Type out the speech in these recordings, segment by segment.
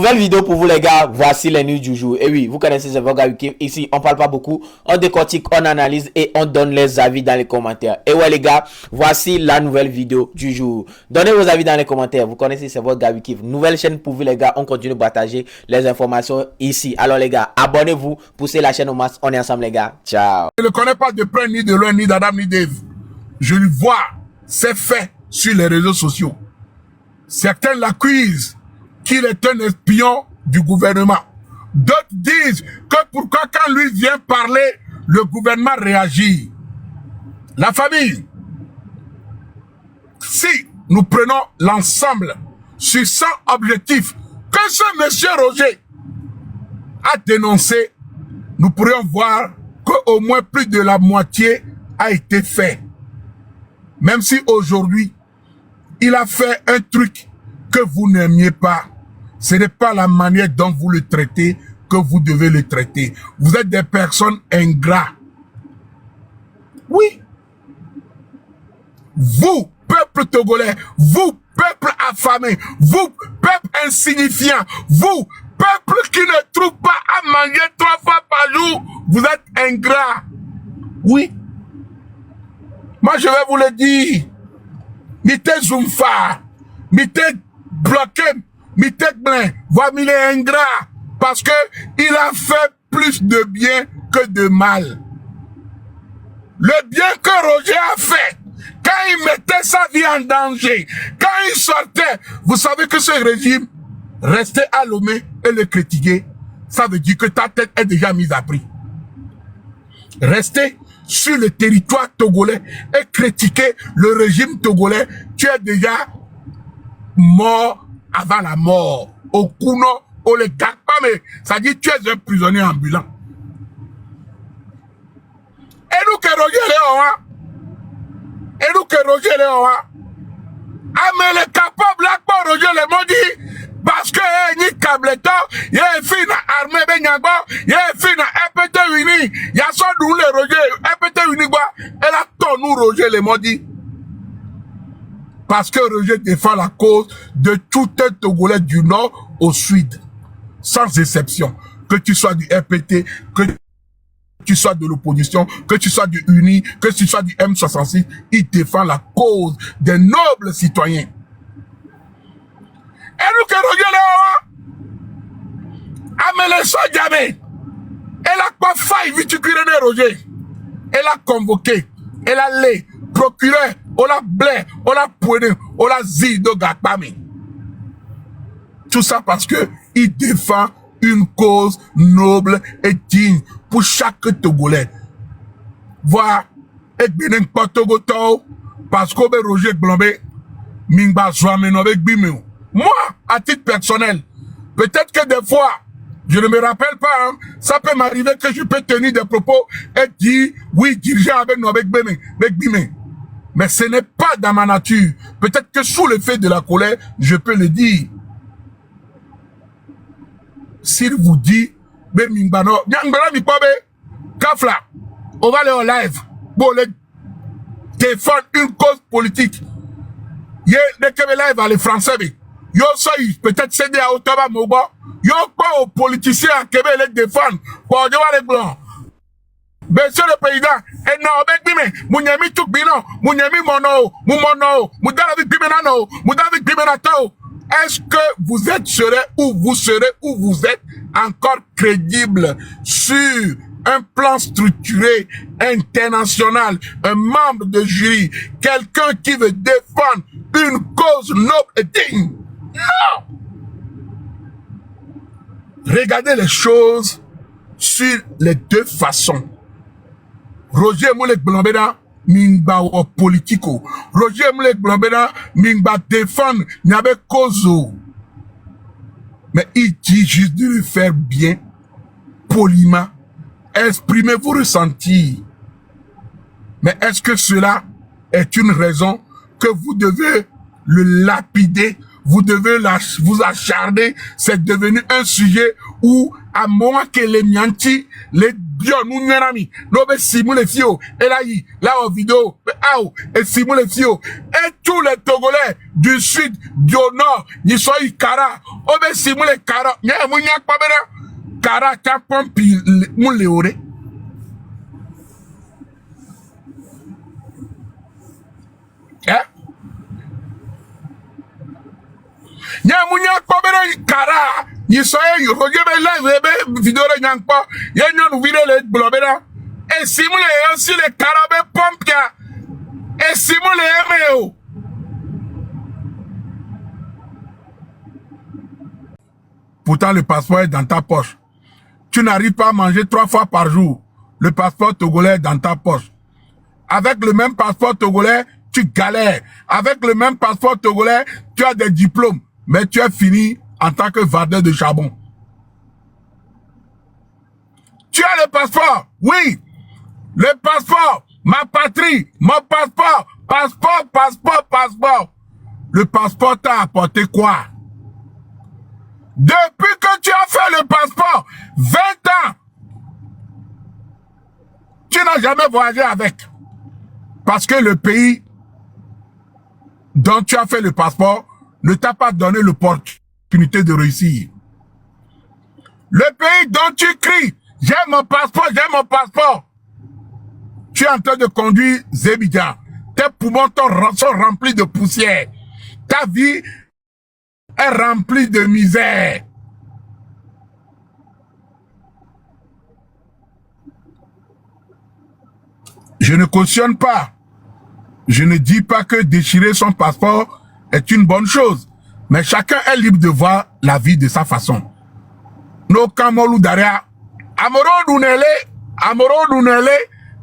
Nouvelle vidéo pour vous les gars, voici les news du jour. Et oui, vous connaissez ce gars Wiki. Ici, on parle pas beaucoup, on décortique, on analyse et on donne les avis dans les commentaires. Et ouais les gars, voici la nouvelle vidéo du jour. Donnez vos avis dans les commentaires. Vous connaissez, c'est votre gars Wiki. Nouvelle chaîne pour vous les gars, on continue de partager les informations ici. Alors les gars, abonnez-vous, poussez la chaîne au max, on est ensemble les gars. Ciao. Je ne le connais pas de près ni de loin, ni d'Adam ni d'Ève. Je le vois, c'est fait sur les réseaux sociaux. Certains l'accusent qu'il est un espion du gouvernement. D'autres disent que pourquoi quand lui vient parler, le gouvernement réagit. La famille, si nous prenons l'ensemble sur 100 objectifs que ce monsieur Roger a dénoncé, nous pourrions voir qu'au moins plus de la moitié a été fait. Même si aujourd'hui, il a fait un truc que vous n'aimiez pas. Ce n'est pas la manière dont vous le traitez que vous devez le traiter. Vous êtes des personnes ingrats. Oui. Vous, peuple togolais, vous, peuple affamé, vous, peuple insignifiant, vous, peuple qui ne trouve pas à manger 3 fois par jour, vous êtes ingrats. Oui. Moi, je vais vous le dire. Mité Zoumfa, Mité bloqué, Mité Blin, voilà, il est ingrat parce que il a fait plus de bien que de mal. Le bien que Roger a fait, quand il mettait sa vie en danger, quand il sortait, vous savez que ce régime, rester à Lomé et le critiquer, ça veut dire que ta tête est déjà mise à prix. Rester sur le territoire togolais et critiquer le régime togolais, tu es déjà mort avant la mort. Au Kuno, au le mais ça dit tu es un prisonnier ambulant. Et nous que Roger Léon, et nous que Roger Léon, ah mais le capable là pour Roger Léon dit parce que ni cableton, il y a un fin à armée Benyago, il y a un fin à EPT Uni, il y a son doule Roger, EPT Uni, elle a ton nous Roger Léon dit. Parce que Roger défend la cause de tout un Togolais du nord au sud. Sans exception. Que tu sois du RPT, que tu sois de l'opposition, que tu sois du UNI, que tu sois du M66, il défend la cause des nobles citoyens. Et nous que Roger Léon, Amele Sojame, elle a pas failli viticuler Roger. Elle a convoqué, elle a les procureur, on l'a blé, on l'a poigné, on l'a zido gakpami. Tout ça parce que il défend une cause noble et digne pour chaque Togolais. Voir, et bien pas Togoto, parce que Roger Blambé, Mingba Zouameno avec Bimeo. Moi, à titre personnel, peut-être que des fois, je ne me rappelle pas, hein, ça peut m'arriver que je peux tenir des propos et dire, oui, dirigeant avec nous, avec Bimé. Mais ce n'est pas dans ma nature. Peut-être que sous l'effet de la colère, je peux le dire. S'il vous dit, Bemimbano, Kafla, on va aller en live pour le défendre une cause politique. Yé, dès que live à les Français, yo soy peut-être cédé à Ottawa Mobo, yo pas aux politiciens à Québec les défendre pour dire les blancs. Monsieur le président, et non, avec lui, Mouniami tout bilan, Mouniami mono, Moudalavi Bimenano, Moudalavi Bimenato. Est-ce que vous êtes serez où vous êtes encore crédible sur un plan structuré, international, un membre de jury, quelqu'un qui veut défendre une cause noble et digne? Non! Regardez les choses sur les deux façons. Roger Moulek Blambeda, Mingba ou politico. Roger Moulek Blambeda, Mingba défendre, n'avait cause. Mais il dit juste de le faire bien, poliment. Exprimez vos ressentis. Mais est-ce que cela est une raison que vous devez le lapider? Vous devez vous acharner? C'est devenu un sujet où, à moins que les Mianti, les bio nous n'ami nous be simule fio et là en vidéo et simule fio et tous les Togolais du sud du nord ni so Ikara o be simule Kara nya mu nya pa bena Kara ta pompi mu leore nya mu nya pa bena Kara ni so e yo je be live be vidéo le nya pa ye nya nu vidéo le blobera et simule aussi les Kara be pompia et simule emeo. Pourtant, le passeport est dans ta poche. Tu n'arrives pas à manger 3 fois par jour. Le passeport togolais est dans ta poche. Avec le même passeport togolais, tu galères. Avec le même passeport togolais, tu as des diplômes. Mais tu as fini en tant que vendeur de charbon. Tu as le passeport. Oui. Le passeport. Ma patrie. Mon passeport. Passeport. Le passeport t'a apporté quoi? Depuis que tu as fait le passeport, 20 ans, tu n'as jamais voyagé avec. Parce que le pays dont tu as fait le passeport ne t'a pas donné l'opportunité de réussir. Le pays dont tu cries, j'ai mon passeport. Tu es en train de conduire Zébida. Tes poumons sont remplis de poussière. Ta vie est rempli de misère. Je ne cautionne pas. Je ne dis pas que déchirer son passeport est une bonne chose. Mais chacun est libre de voir la vie de sa façon. No kamolu daria. Amoro dunele,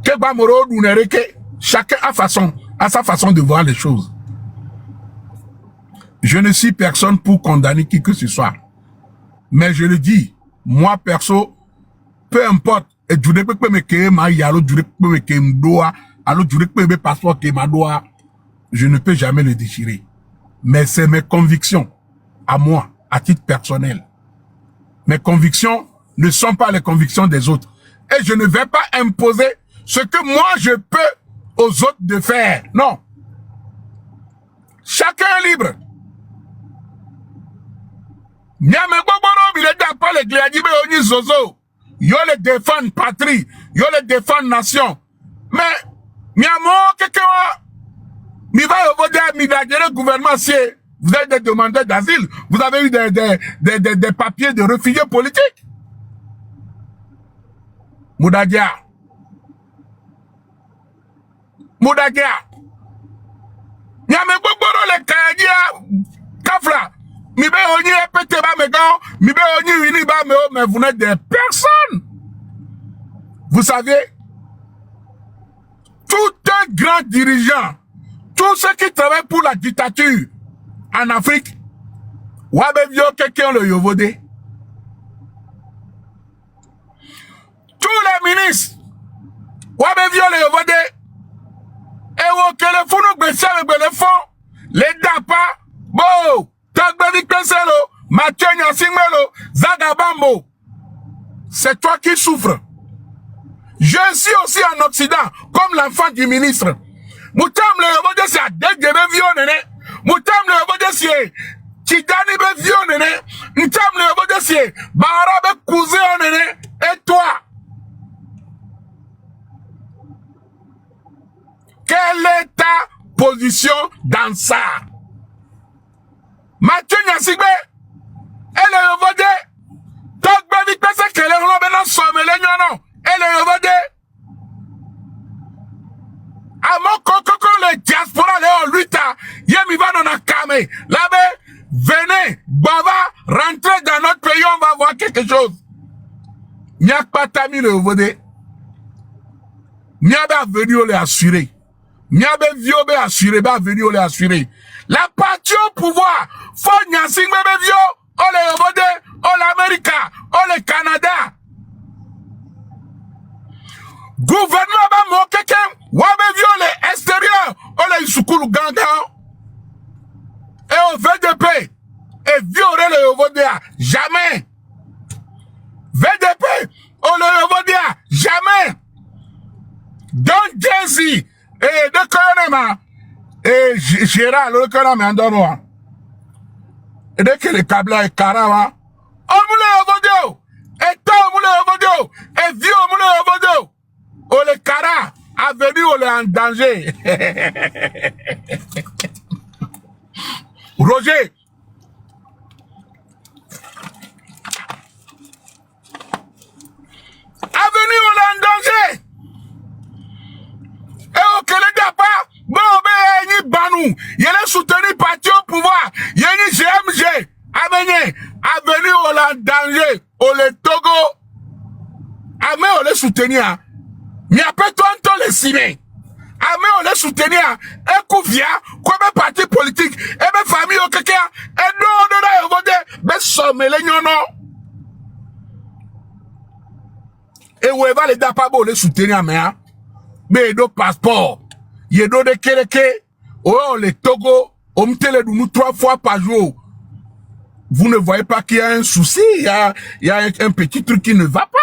ke bamoro dunere ke. Chacun a sa façon de voir les choses. Je ne suis personne pour condamner qui que ce soit. Mais je le dis, moi perso, peu importe, et je ne peux pas me créer ma yalo, je ne peux me créer m'doa, alors je ne peux pas me passeport que ma doa, je ne peux jamais le déchirer. Mais c'est mes convictions, à moi, à titre personnel. Mes convictions ne sont pas les convictions des autres. Et je ne vais pas imposer ce que moi je peux aux autres de faire. Non. Chacun est libre. Nyame gbogbo bi le da pa le gliadi be oni zozo. Yo le défendre patrie, yo le défendre nation. Mais nyamo kekewa mi va voter mi da le gouvernement si vous êtes des demandeurs d'asile, vous avez eu des papiers de réfugiés politiques. Moudadia. Nyame gbogbo le kadia kafra. Mi be oni epete ba me gan, mi be oni wini ba me o, mais vous n'êtes des personnes. Vous savez, tout un grand dirigeant, tous ceux qui travaillent pour la dictature en Afrique, wabe vio quelqu'un le yovode. Tous les ministres, wabe vio le yovode. Et wo téléphone gbese le fond, les dapa, bo. C'est toi qui souffres. Je suis aussi en Occident, comme l'enfant du ministre. Moutam le yobode si a dege be vio nene. Moutam le yobode si Tidani be vio nene. Moutam le yobode si Bara be cousin nene. Et toi? Quelle est ta position dans ça? Mathieu Nyasigbe, elle est yovode. Togbe di pese kele robe na somme le nyono. Elle est yovode. Amo koko le diaspora le luta. Yemi va dans la kame. Là-bas, venez, bava, rentrez dans notre pays, on va voir quelque chose. Nyak patami le yovode. Nyabe venu le assurer. Nyabe viobe assurer, ba venu le assurer. La partie au pouvoir, faut Nyasigbe be vio, o le yovode, o l'Amérique, o le Canada. Gouvernement ba mo quelqu'un, wabe vio le extérieur, o le Isukulu Ganga. Et au VDP, et violer le yovode, jamais. VDP, o le yovode, jamais. Don Jesse, et de Konema, et Gérard, le Konema, Andorra. Et dès que le câble est carrément, on moulin au vodio, et toi moulin au vodio, et vieux moulin au vodio. Oh le cara, a venu, on est en danger. Roger, avenue, on est en danger. Et au Canada, pas, bon, ben, il y a Banou, il y a le soutenu parti au pouvoir, il y a une GMG, avenue, on est en danger, on le Togo, avenue, on le soutenir, mais après toi, on le ciné. Avenue, on le soutenir, et Kouvia, comme parti politique, et mes familles, au quelqu'un, et non, mais somme, les non. Et où va les dapabo le soutenir, mais do passeport, il y a de Keleke, oh, les Togo, on me télé nous 3 fois par jour. Vous ne voyez pas qu'il y a un souci, il y a un petit truc qui ne va pas.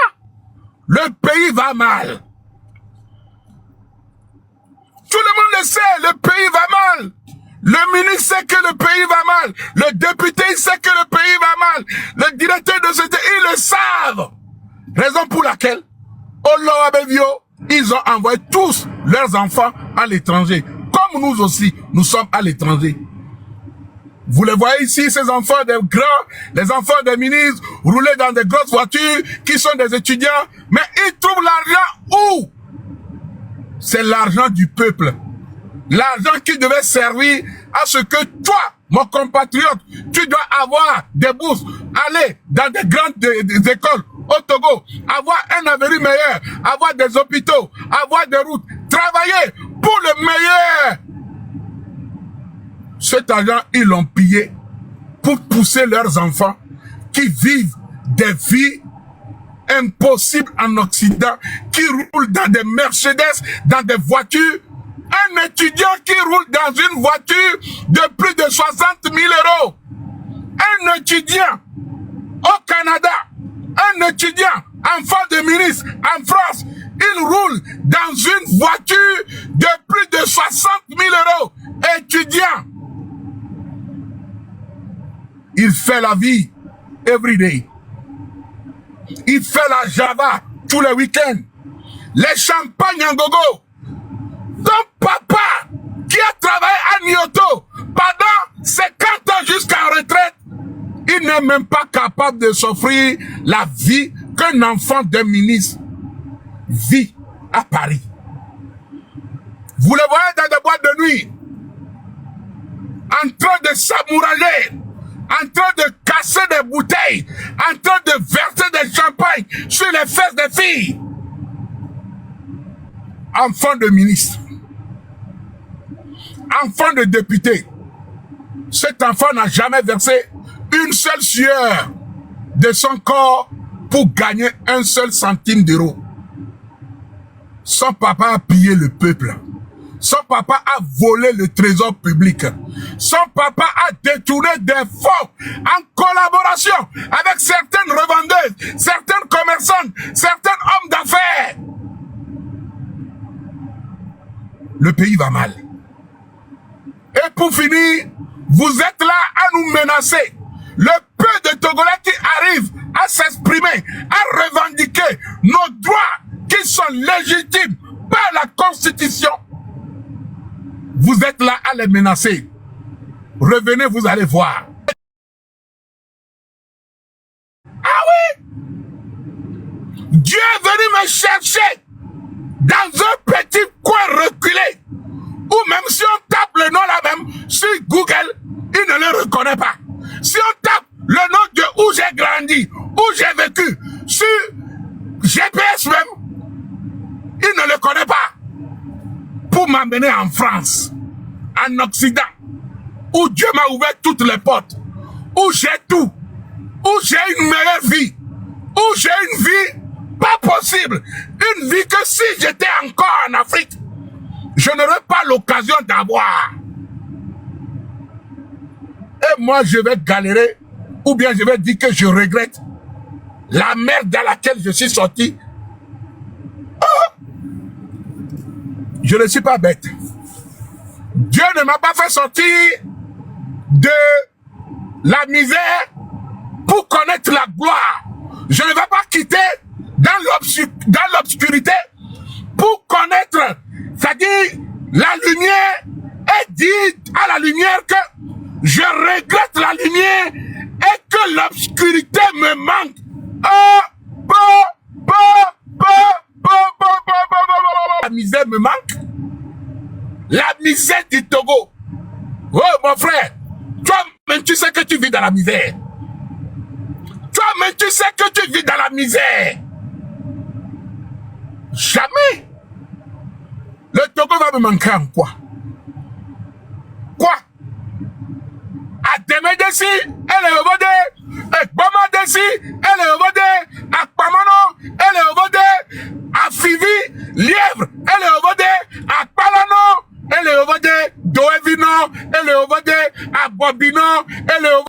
Le pays va mal. Tout le monde le sait, le pays va mal. Le ministre sait que le pays va mal. Le député sait que le pays va mal. Le directeur de société, ils le savent. Raison pour laquelle, ils ont envoyé tous leurs enfants à l'étranger. Comme nous aussi, nous sommes à l'étranger. Vous les voyez ici, ces enfants des grands, les enfants des ministres, rouler dans des grosses voitures, qui sont des étudiants, mais ils trouvent l'argent où? C'est l'argent du peuple. L'argent qui devait servir à ce que toi, mon compatriote, tu dois avoir des bourses, aller dans des grandes écoles au Togo, avoir un avenir meilleur, avoir des hôpitaux, avoir des routes, travailler pour le meilleur. Cet argent, ils l'ont pillé pour pousser leurs enfants qui vivent des vies impossibles en Occident, qui roulent dans des Mercedes, dans des voitures. Un étudiant qui roule dans une voiture de plus de 60 000 €. Un étudiant au Canada, un étudiant, enfant de ministre en France, il roule dans une voiture de plus de 60 000 €. Étudiant. Il fait la vie every day. Il fait la Java tous les week-ends. Les champagnes en gogo. Ton papa qui a travaillé à Nyoto pendant 50 ans jusqu'à retraite, il n'est même pas capable de s'offrir la vie qu'un enfant d'un ministre vit à Paris. Vous le voyez dans des boîtes de nuit, en train de s'amourager, en train de casser des bouteilles, en train de verser des champagnes sur les fesses des filles. Enfant de ministre, enfant de député, cet enfant n'a jamais versé une seule sueur de son corps pour gagner un seul centime d'euro. Son papa a pillé le peuple. Son papa a volé le trésor public. Son papa a détourné des fonds en collaboration avec certaines revendeuses, certaines commerçantes, certains hommes d'affaires. Le pays va mal. Et pour finir, vous êtes là à nous menacer. Le peu de Togolais qui arrivent à s'exprimer, à revendiquer nos droits qui sont légitimes par la Constitution. Vous êtes là à les menacer. Revenez, vous allez voir. Ah oui! Dieu est venu me chercher dans un petit coin reculé, ou même si on tape le nom là même sur Google, il ne le reconnaît pas. Si on tape le nom de où j'ai grandi, où j'ai vécu, sur GPS même, il ne le connaît pas. Pour m'amener en France, en Occident, où Dieu m'a ouvert toutes les portes, où j'ai tout, où j'ai une meilleure vie, où j'ai une vie pas possible, une vie que si j'étais encore en Afrique, je n'aurais pas l'occasion d'avoir. Et moi, je vais galérer, ou bien je vais dire que je regrette la merde dans laquelle je suis sorti. Oh! Je ne suis pas bête. Dieu ne m'a pas fait sortir de la misère pour connaître la gloire. Je ne vais pas quitter dans l'obscurité pour connaître, c'est-à-dire la lumière, et dire à la lumière que je regrette la lumière et que l'obscurité me manque. La misère me manque. La misère du Togo. Oh mon frère, toi-même tu sais que tu vis dans la misère. Toi-même tu sais que tu vis dans la misère. Jamais. Le Togo va me manquer en quoi? Quoi? À demain d'ici, et